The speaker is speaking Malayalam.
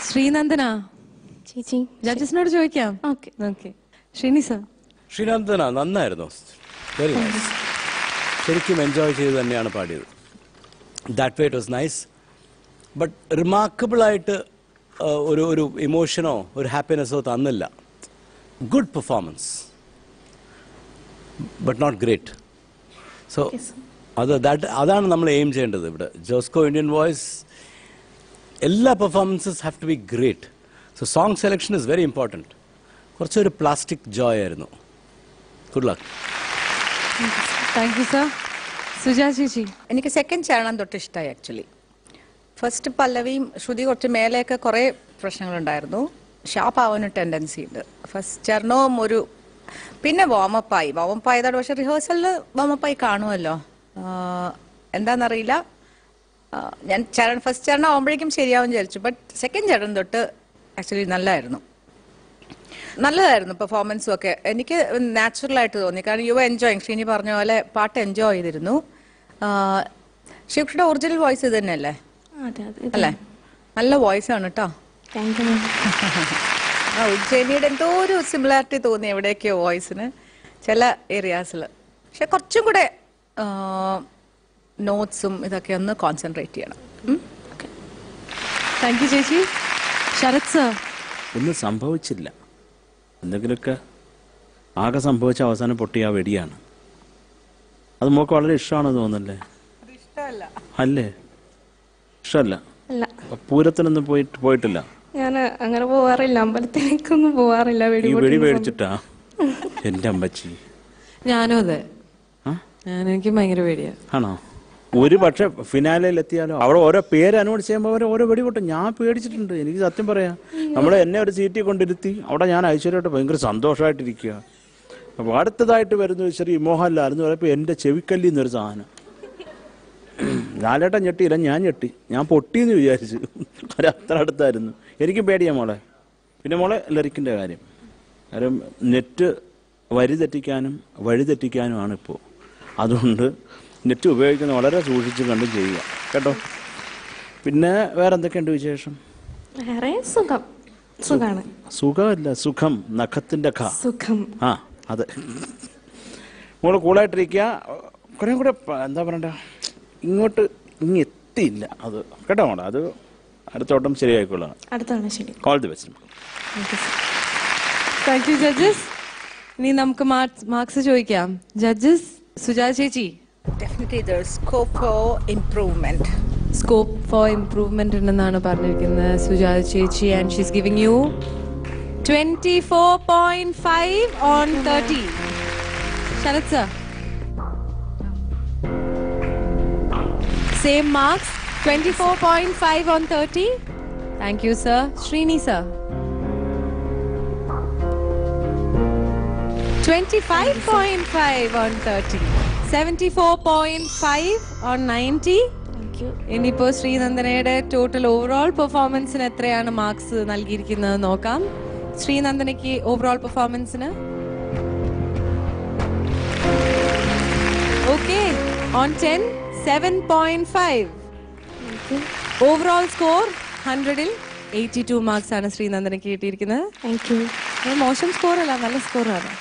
ശ്രീനന്ദന ചേച്ചി ജഡ്ജസിനോട് ചോദിക്കാം. Okay okay. Sreeni sir. Sreenandana നന്നായിരുന്നു, വെരി നൈസ്. ശരിക്കും എൻജോയ് ചെയ്ത് തന്നെയാണ് പാടിയത്. That way it was nice. But remarkable ആയിട്ട് ഒരു ഇമോഷനോ ഒരു ഹാപ്പിനെസ്സോ തന്നില്ല. Good performance but not great. So അതാണ് നമ്മൾ എയിം ചെയ്യേണ്ടത് ഇവിടെ. ജോസ്കോ ഇന്ത്യൻ വോയിസ് എല്ലാ performances have to be great. So song selection is very important. കുറച്ചൊരു പ്ലാസ്റ്റിക് ജോയ് ആയിരുന്നു. Good luck. Thank you sir. Suja ചേച്ചി. എനിക്ക് സെക്കൻഡ് ചരണം തൊട്ട് ഇഷ്ടമായി ആക്ച്വലി. ഫസ്റ്റ് പല്ലവിയും ശ്രുതി കുറച്ച് മേലെയൊക്കെ കുറേ പ്രശ്നങ്ങളുണ്ടായിരുന്നു. ഷാപ്പാവാനൊരു ടെൻഡൻസി ഉണ്ട്. ഫസ്റ്റ് ചരണവും ഒരു പിന്നെ വാമപ്പായി ആയതാണ്. പക്ഷെ റിഹേഴ്സലിൽ വാമപ്പായി കാണുമല്ലോ, എന്താണെന്നറിയില്ല. ഞാൻ ഫസ്റ്റ് ചരണം ആകുമ്പോഴേക്കും ശരിയാവും വിചാരിച്ചു. ബട്ട് സെക്കൻഡ് ചരണം തൊട്ട് ആക്ച്വലി നല്ലതായിരുന്നു പെർഫോമൻസും ഒക്കെ. എനിക്ക് നാച്ചുറലായിട്ട് തോന്നി. കാരണം യു എൻജോയിങ്. ശ്രീനി പറഞ്ഞ പോലെ പാട്ട് എൻജോയ് ചെയ്തിരുന്നു. ശിവയുടെ ഒറിജിനൽ വോയിസ് ഇത് തന്നെയല്ലേ? അല്ലേ? നല്ല വോയിസ് ആണ് കേട്ടോ. ഉജ്ജയിനിയുടെ എന്തോ ഒരു സിമിലാരിറ്റി തോന്നി എവിടെയൊക്കെയോ വോയിസിന് ചില ഏരിയാസിൽ. പക്ഷെ കുറച്ചും കൂടെ നോട്ട്സും ഇതൊക്കെ ഒന്ന് കോൺസെൻട്രേറ്റ് ചെയ്യണം. താങ്ക് യു ചേച്ചി. ശരത് സർ. ഒന്നും സംഭവിച്ചില്ല. എന്തെങ്കിലുമൊക്കെ ആകെ സംഭവിച്ച അവസാനം പൊട്ടിയ ആ വെടിയാണ്. അത് മോക്ക് വളരെ ഇഷ്ടമാണെന്ന് തോന്നുന്നല്ലേ? അല്ലേ? ഇഷ്ടമല്ല? പൂരത്തിനൊന്നും പോയിട്ടില്ല? ഞാൻ അങ്ങനെ പോവാറില്ല, അമ്പലത്തിലേക്കൊന്നും പോവാറില്ല. ഈ വെടി മേടിച്ചിട്ടാ? എന്റെ അമ്മച്ചി. ഞാനും അതെ. എനിക്ക് ഭയങ്കര പേടിയാ. ആണോ? ഒരു പക്ഷെ ഫിനാലയിൽ എത്തിയാലോ അവിടെ ഓരോ പേര് അനൗൺസ് ചെയ്യുമ്പോൾ അവർ ഓരോ വെടി പൊട്ടും. ഞാൻ പേടിച്ചിട്ടുണ്ട്. എനിക്ക് സത്യം പറയാം. എന്നെ ഒരു സീറ്റിൽ കൊണ്ടിരുത്തി അവിടെ ഞാൻ ഐശ്വര്യമായിട്ട് ഭയങ്കര സന്തോഷമായിട്ടിരിക്കുക. അപ്പോൾ അടുത്തതായിട്ട് വരുന്നത് ശ്രീ മോഹൻലാൽ എന്ന് പറയുമ്പോൾ എൻ്റെ ചെവിക്കല്ലിൽ നിന്നൊരു സാധനം. ലാലേട്ടൻ ഞെട്ടിയില്ല, ഞാൻ ഞെട്ടി. ഞാൻ പൊട്ടിയെന്ന് വിചാരിച്ചു. അത്ര അടുത്തായിരുന്നു. എനിക്കും പേടിയാ മോളെ. പിന്നെ മോളെ ലിറിക്കിൻ്റെ കാര്യം നെറ്റ് വഴിതെറ്റിക്കാനുമാണ് ഇപ്പോൾ. അതുകൊണ്ട് നെറ്റ് ഉപയോഗിക്കുന്നത് വളരെ സൂക്ഷിച്ച് കണ്ടും ചെയ്യുക കേട്ടോ. പിന്നെ വേറെ എന്തൊക്കെയുണ്ട് വിശേഷം? വേറെ സുഖമാണ്. സുഖമല്ല, സുഖം. നഖത്തിൻ്റെ സുഖം. അതെ. മോള് കൂളായിട്ടിരിക്കുക. കുറേ കൂടെ എന്താ പറയണ്ട, ഇങ്ങ് എത്തിയില്ല അത് കേട്ടോ മോളെ. അത് അടുത്തോട്ടം ശരിയായിക്കൊള്ളാം. അടുത്താണ് ശരി. All the best. Thank you judges. ഇനി നമുക്ക് മാർക്സ് ചോദിക്കാം. ജഡ്ജസ്, സുജാ ചേച്ചി. Definitely there's scope for improvement. Scope for improvement ഉണ്ടെന്നാണ് പറഞ്ഞിരിക്കുന്നത് സുജാ ചേച്ചി. And she's giving you 24.5 on 30. Sharat sir. Same marks, 24.5 on 30. Thank you sir. Srini sir. 25.5 on 30. 74.5 on 90. ഇനിയിപ്പോ ശ്രീനന്ദനയുടെ ടോട്ടൽ ഓവറോൾ പെർഫോമൻസിന് എത്രയാണ് മാർക്സ് നൽകിയിരിക്കുന്നത് നോക്കാം. ശ്രീനന്ദനയ്ക്ക് ഓവറോൾ പെർഫോമൻസിന് ഓക്കെ ഓൺ 10 7.5. ഓവറോൾ സ്കോർ 100-ൽ 82 മാർക്സ് ആണ് ശ്രീനന്ദനയ്ക്ക് കിട്ടിയിരിക്കുന്നത്. Thank you. മോശം സ്കോർ അല്ല, നല്ല സ്കോറാണ്.